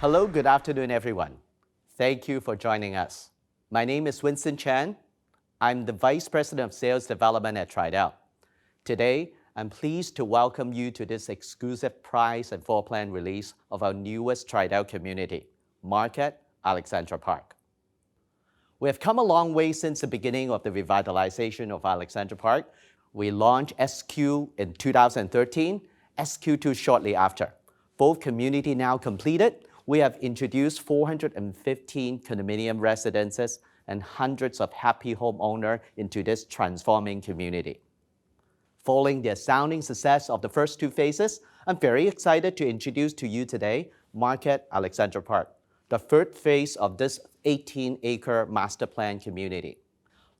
Hello, good afternoon, everyone. Thank you for joining us. My name is Winston Chan. I'm the Vice President of Sales Development at Tridel. Today, I'm pleased to welcome you to this exclusive price and floor plan release of our newest Tridel community, Market, Alexandra Park. We have come a long way since the beginning of the revitalization of Alexandra Park. We launched SQ in 2013, SQ2 shortly after. Both community now completed. We have introduced 415 condominium residences and hundreds of happy homeowners into this transforming community. Following the astounding success of the first two phases, I'm very excited to introduce to you today Market Alexandra Park, the third phase of this 18-acre master plan community.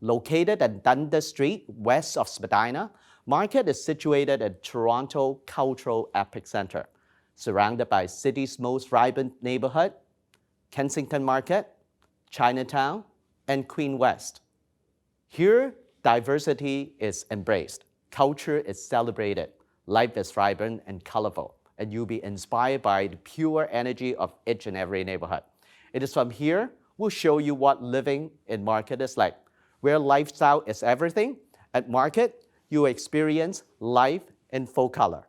Located at Dundas Street, west of Spadina, Market is situated at Toronto cultural epicenter, surrounded by city's most vibrant neighborhood, Kensington Market, Chinatown, and Queen West. Here, diversity is embraced, culture is celebrated, life is vibrant and colorful, and you'll be inspired by the pure energy of each and every neighborhood. It is from here we'll show you what living in Market is like. Where lifestyle is everything, at Market, you experience life in full color.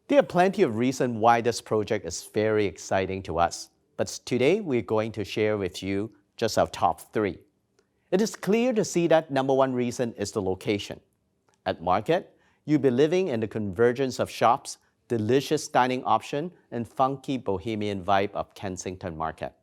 There are plenty of reasons why this project is very exciting to us, but today we're going to share with you just our top three. It is clear to see that number one reason is the location. At Market, you'll be living in the convergence of shops, delicious dining option, and funky bohemian vibe of Kensington Market.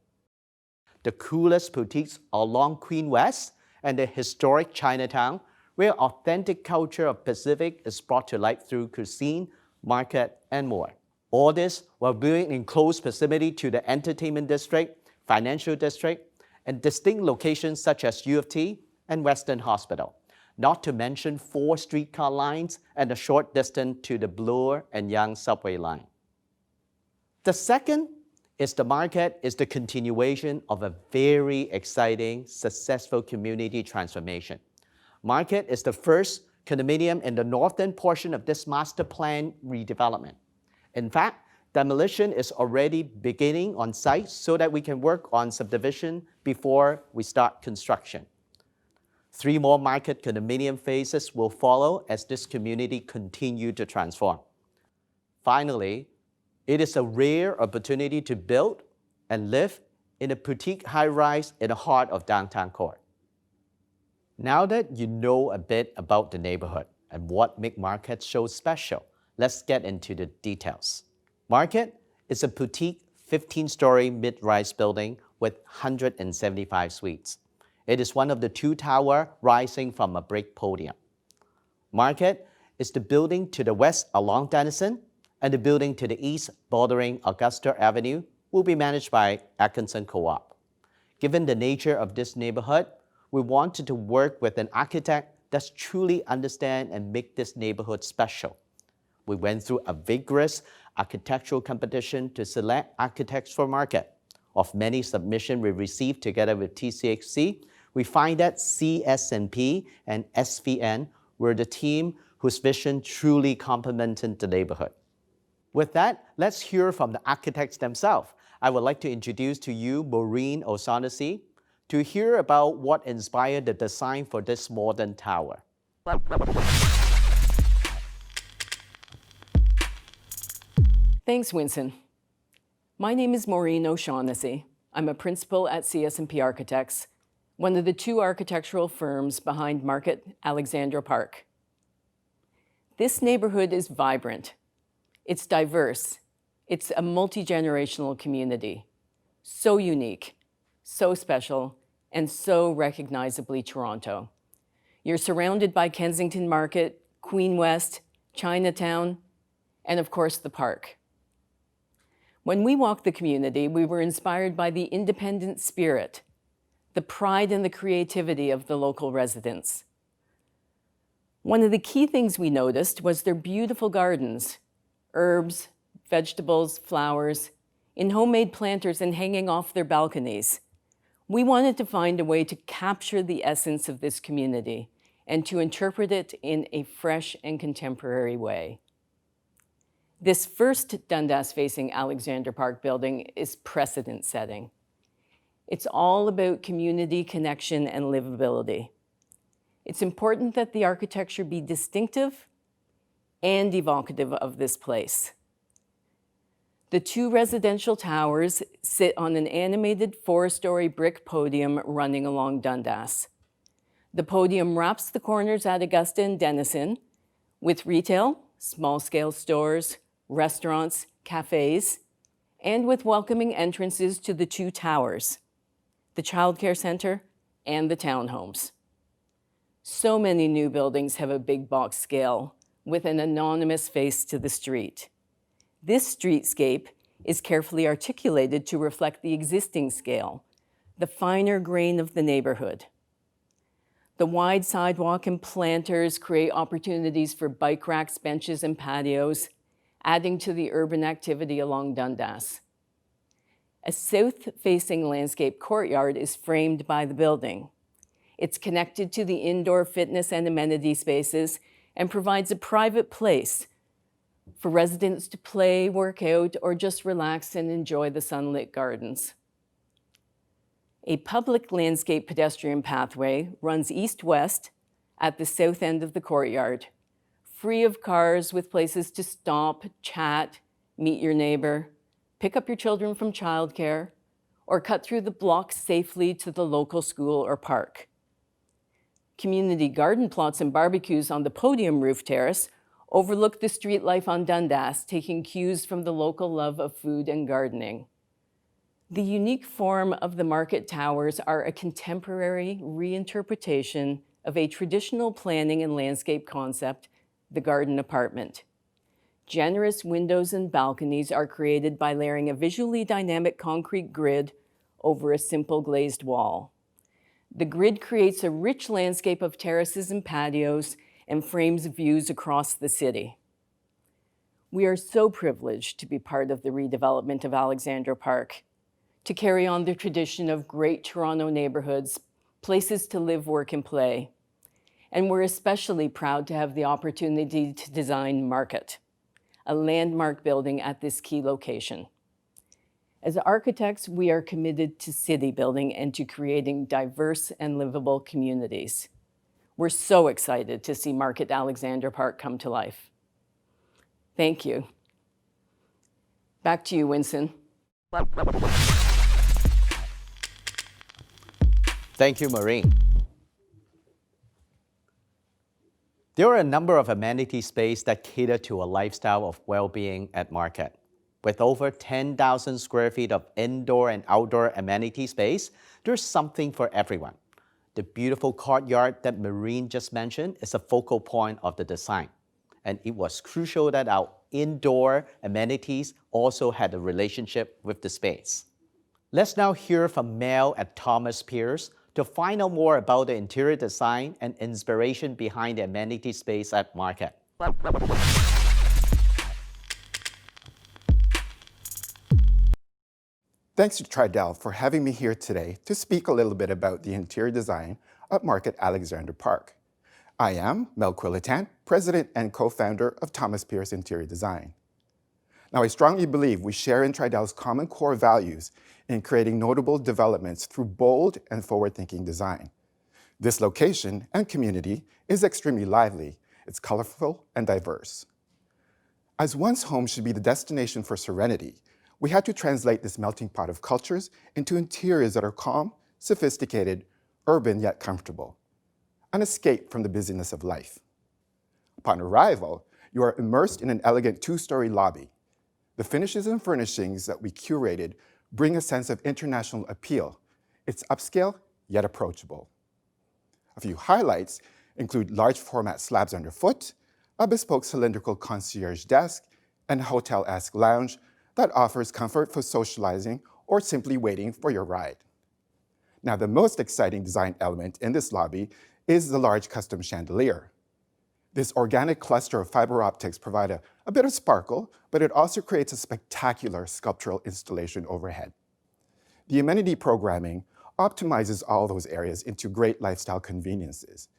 The coolest boutiques along Queen West and the historic Chinatown, where authentic culture of Pacific is brought to life through cuisine, market, and more. All this while being in close proximity to the entertainment district, financial district, and distinct locations such as U of T and Western Hospital, not to mention 4 streetcar lines and a short distance to the Bloor and Yonge subway line. The second is the Market is the continuation of a very exciting, successful community transformation. Market is the first condominium in the northern portion of this master plan redevelopment. In fact, demolition is already beginning on site so that we can work on subdivision before we start construction. 3 more Market condominium phases will follow as this community continues to transform. Finally, it is a rare opportunity to build and live in a boutique high-rise in the heart of downtown core. Now that you know a bit about the neighborhood and what makes Market so special, let's get into the details. Market is a boutique 15-story mid-rise building with 175 suites. It is one of the 2 towers rising from a brick podium. Market is the building to the west along Denison, and the building to the east bordering Augusta Avenue will be managed by Atkinson Co-op. Given the nature of this neighborhood, we wanted to work with an architect that truly understands and make this neighborhood special. We went through a vigorous architectural competition to select architects for Market. Of many submissions we received together with TCHC, we find that CS&P and SVN were the team whose vision truly complemented the neighborhood. With that, let's hear from the architects themselves. I would like to introduce to you Maureen O'Shaughnessy, to hear about what inspired the design for this modern tower. Thanks, Winston. My name is Maureen O'Shaughnessy. I'm a principal at CS&P Architects, one of the two architectural firms behind Market Alexandra Park. This neighborhood is vibrant. It's diverse. It's a multi-generational community. So unique, so special, and so recognizably Toronto. You're surrounded by Kensington Market, Queen West, Chinatown, and of course the park. When we walked the community, we were inspired by the independent spirit, the pride and the creativity of the local residents. One of the key things we noticed was their beautiful gardens, herbs, vegetables, flowers, in homemade planters and hanging off their balconies. We wanted to find a way to capture the essence of this community and to interpret it in a fresh and contemporary way. This first Dundas-facing Alexandra Park building is precedent-setting. It's all about community connection and livability. It's important that the architecture be distinctive and evocative of this place. The two residential towers sit on an animated 4-story brick podium running along Dundas. The podium wraps the corners at Augusta and Denison with retail, small-scale stores, restaurants, cafes, and with welcoming entrances to the two towers, the childcare center and the townhomes. So many new buildings have a big box scale with an anonymous face to the street. This streetscape is carefully articulated to reflect the existing scale, the finer grain of the neighborhood. The wide sidewalk and planters create opportunities for bike racks, benches, and patios, adding to the urban activity along Dundas. A south-facing landscape courtyard is framed by the building. It's connected to the indoor fitness and amenity spaces and provides a private place for residents to play, work out, or just relax and enjoy the sunlit gardens. A public landscape pedestrian pathway runs east-west at the south end of the courtyard, free of cars with places to stop, chat, meet your neighbor, pick up your children from childcare, or cut through the blocks safely to the local school or park. Community garden plots and barbecues on the podium roof terrace overlook the street life on Dundas, taking cues from the local love of food and gardening. The unique form of the market towers are a contemporary reinterpretation of a traditional planning and landscape concept, the garden apartment. Generous windows and balconies are created by layering a visually dynamic concrete grid over a simple glazed wall. The grid creates a rich landscape of terraces and patios and frames views across the city. We are so privileged to be part of the redevelopment of Alexandra Park, to carry on the tradition of great Toronto neighborhoods, places to live, work, and play. And we're especially proud to have the opportunity to design Market, a landmark building at this key location. As architects, we are committed to city building and to creating diverse and livable communities. We're so excited to see Market Alexandra Park come to life. Thank you. Back to you, Winston. Thank you, Maureen. There are a number of amenity spaces that cater to a lifestyle of well-being at Market. With over 10,000 square feet of indoor and outdoor amenity space, there's something for everyone. The beautiful courtyard that Maureen just mentioned is a focal point of the design. And it was crucial that our indoor amenities also had a relationship with the space. Let's now hear from Mel at Thomas Pierce to find out more about the interior design and inspiration behind the amenity space at Market. Thanks to Tridel for having me here today to speak a little bit about the interior design at Market Alexandra Park. I am Mel Quillitan, President and co-founder of Thomas Pierce Interior Design. Now, I strongly believe we share in Tridel's common core values in creating notable developments through bold and forward-thinking design. This location and community is extremely lively. It's colorful and diverse. As one's home should be the destination for serenity, we had to translate this melting pot of cultures into interiors that are calm, sophisticated, urban yet comfortable, an escape from the busyness of life. Upon arrival, you are immersed in an elegant two-story lobby. The finishes and furnishings that we curated bring a sense of international appeal. It's upscale yet approachable. A few highlights include large format slabs underfoot, a bespoke cylindrical concierge desk, and a hotel-esque lounge that offers comfort for socializing or simply waiting for your ride. Now, the most exciting design element in this lobby is the large custom chandelier. This organic cluster of fiber optics provide a bit of sparkle, but it also creates a spectacular sculptural installation overhead. The amenity programming optimizes all those areas into great lifestyle conveniences.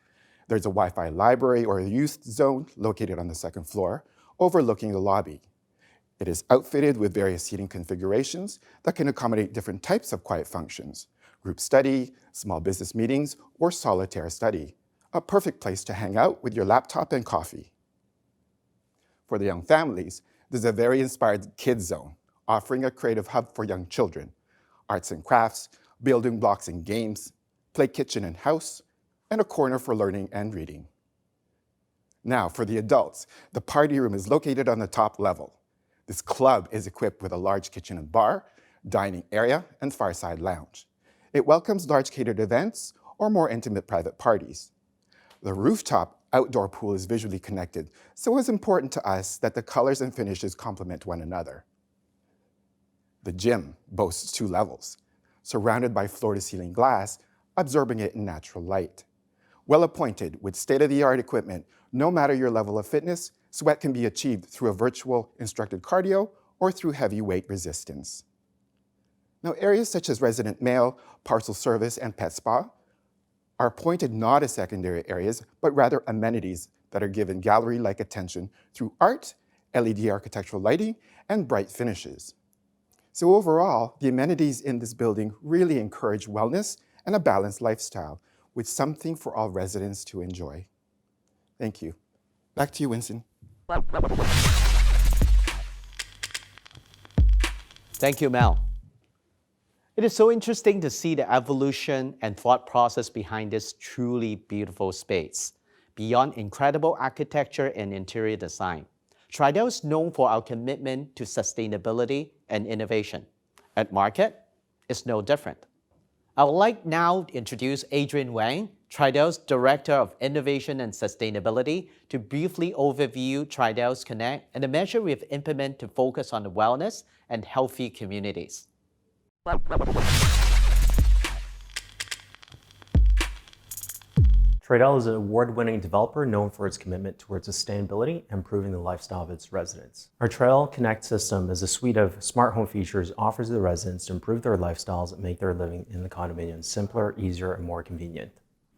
There's a Wi-Fi library or a youth zone located on the second floor, overlooking the lobby. It is outfitted with various seating configurations that can accommodate different types of quiet functions: group study, small business meetings, or solitaire study. A perfect place to hang out with your laptop and coffee. For the young families, there's a very inspired kids zone, offering a creative hub for young children: arts and crafts, building blocks and games, play kitchen and house, and a corner for learning and reading. Now, for the adults, the party room is located on the top level. This club is equipped with a large kitchen and bar, dining area, and fireside lounge. It welcomes large catered events or more intimate private parties. The rooftop outdoor pool is visually connected, so it's important to us that the colors and finishes complement one another. The gym boasts 2 levels, surrounded by floor-to-ceiling glass, absorbing it in natural light. Well appointed with state-of-the-art equipment, no matter your level of fitness, sweat can be achieved through a virtual instructed cardio or through heavy weight resistance. Now, areas such as resident mail, parcel service, and pet spa are appointed not as secondary areas, but rather amenities that are given gallery-like attention through art, LED architectural lighting, and bright finishes. So overall, the amenities in this building really encourage wellness and a balanced lifestyle, with something for all residents to enjoy. Thank you. Back to you, Winston. Thank you, Mel. It is so interesting to see the evolution and thought process behind this truly beautiful space. Beyond incredible architecture and interior design, Tridel is known for our commitment to sustainability and innovation. At Market, it's no different. I would like now to introduce Adrian Wang, Tridel's Director of Innovation and Sustainability, to briefly overview Tridel's Connect and the measure we've implemented to focus on the wellness and healthy communities. Tridel is an award-winning developer known for its commitment towards sustainability and improving the lifestyle of its residents. Our Tridel Connect system is a suite of smart home features offers the residents to improve their lifestyles and make their living in the condominium simpler, easier, and more convenient.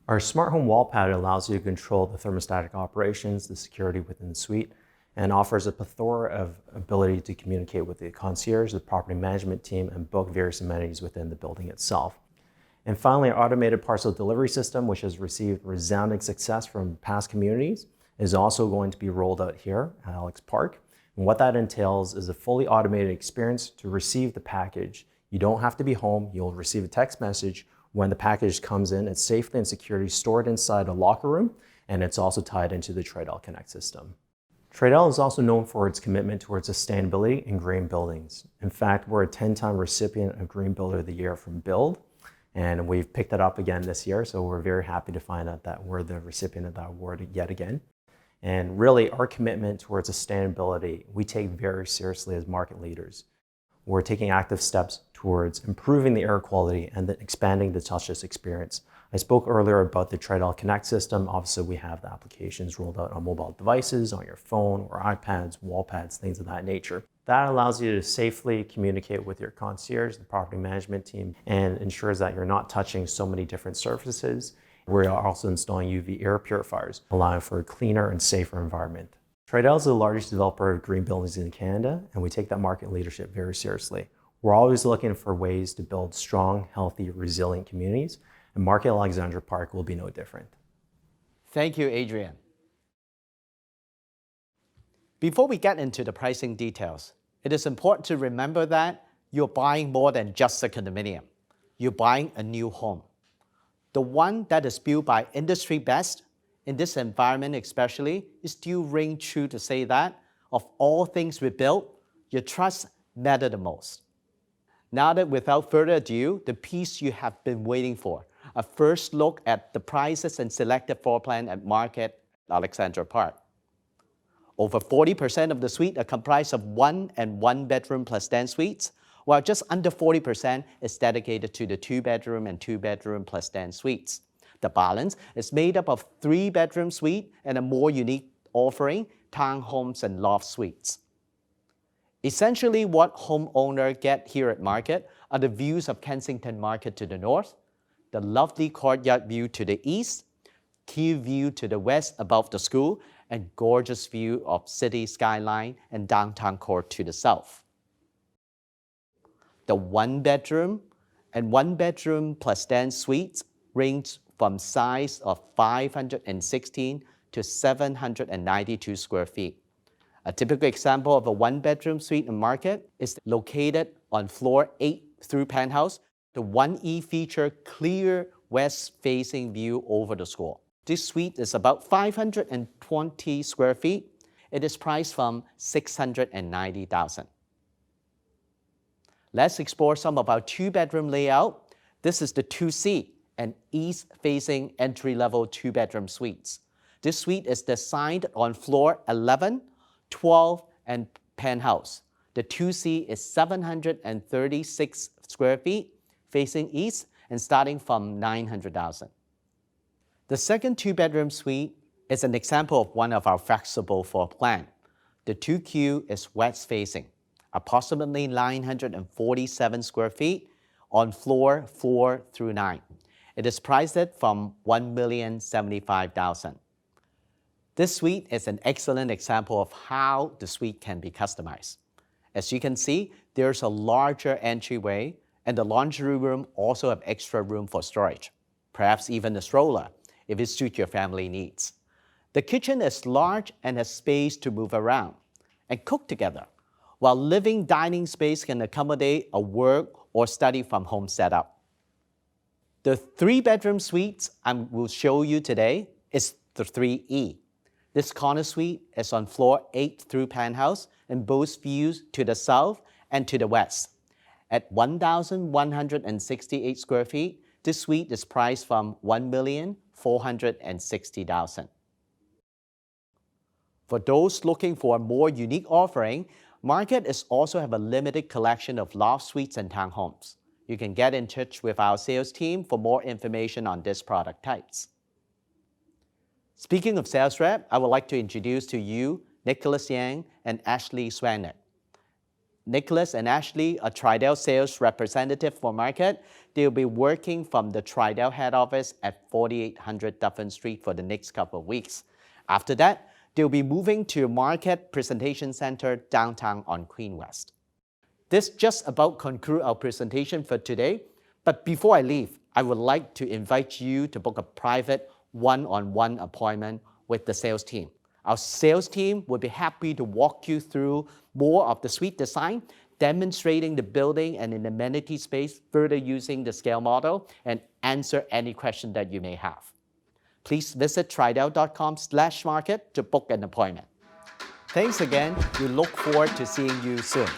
Our smart home wall pad allows you to control the thermostatic operations, the security within the suite, and offers a plethora of ability to communicate with the concierge, the property management team, and book various amenities within the building itself. And finally, our automated parcel delivery system, which has received resounding success from past communities, is also going to be rolled out here at Alexandra Park. And what that entails is a fully automated experience to receive the package. You don't have to be home. You'll receive a text message when the package comes in. It's safely and securely stored inside a locker room, and it's also tied into the Tridel Connect system. Tridel is also known for its commitment towards sustainability and green buildings. In fact, we're a 10-time recipient of Green Builder of the Year from Build, and we've picked it up again this year, so we're very happy to find out that we're the recipient of that award yet again. And really, our commitment towards sustainability, we take very seriously as market leaders. We're taking active steps towards improving the air quality and expanding the touchless experience. I spoke earlier about the Tridel Connect system. Obviously, we have the applications rolled out on mobile devices, on your phone or iPads, wall pads, things of that nature. That allows you to safely communicate with your concierge, the property management team, and ensures that you're not touching so many different surfaces. We're also installing UV air purifiers, allowing for a cleaner and safer environment. Tridel is the largest developer of green buildings in Canada, and we take that market leadership very seriously. We're always looking for ways to build strong, healthy, resilient communities, and Market Alexandra Park will be no different. Thank you, Adrian. Before we get into the pricing details, it is important to remember that you're buying more than just a condominium. You're buying a new home. The one that is built by industry best, in this environment especially, it still ring true to say that of all things we built, your trust matters the most. Now that without further ado, the piece you have been waiting for, a first look at the prices and selected floor plan at Market Alexandra Park. Over 40% of the suite are comprised of 1 and 1 bedroom plus den suites, while just under 40% is dedicated to the 2 bedroom and 2 bedroom plus den suites. The balance is made up of 3 bedroom suite and a more unique offering, townhomes and loft suites. Essentially, what homeowners get here at Market are the views of Kensington Market to the north, the lovely courtyard view to the east, key view to the west above the school, and gorgeous view of city skyline and downtown core to the south. The 1 bedroom and 1 bedroom plus den suites range from size of 516 to 792 square feet. A typical example of a 1 bedroom suite in Market is located on floor 8 through penthouse. The 1E feature clear west-facing view over the school. This suite is about 520 square feet. It is priced from $690,000. Let's explore some of our 2-bedroom layout. This is the 2C, an east-facing entry-level 2-bedroom suites. This suite is designed on floor 11, 12, and penthouse. The 2C is 736 square feet, facing east and starting from $900,000. The second 2-bedroom suite is an example of one of our flexible floor plan. The 2Q is west-facing, approximately 947 square feet on floor 4 through 9. It is priced from $1,075,000. This suite is an excellent example of how the suite can be customized. As you can see, there's a larger entryway, and the laundry room also have extra room for storage, perhaps even a stroller, if it suits your family needs. The kitchen is large and has space to move around and cook together, while living dining space can accommodate a work or study from home setup. The 3-bedroom suites I will show you today is the 3E. This corner suite is on floor 8 through penthouse and boasts views to the south and to the west. At 1,168 square feet, this suite is priced from $1,460,000. For those looking for a more unique offering, Market is also have a limited collection of loft suites and townhomes. You can get in touch with our sales team for more information on these product types. Speaking of sales rep, I would like to introduce to you Nicholas Yang and Ashley Swanet. Nicholas and Ashley are Tridel sales representative for Market. They'll be working from the Tridel head office at 4800 Dufferin Street for the next couple of weeks. After that, they'll be moving to Market Presentation Center downtown on Queen West. This just about concludes our presentation for today. But before I leave, I would like to invite you to book a private one-on-one appointment with the sales team. Our sales team will be happy to walk you through more of the suite design, demonstrating the building and an amenity space, further using the scale model, and answer any question that you may have. Please visit tridel.com/market to book an appointment. Thanks again. We look forward to seeing you soon.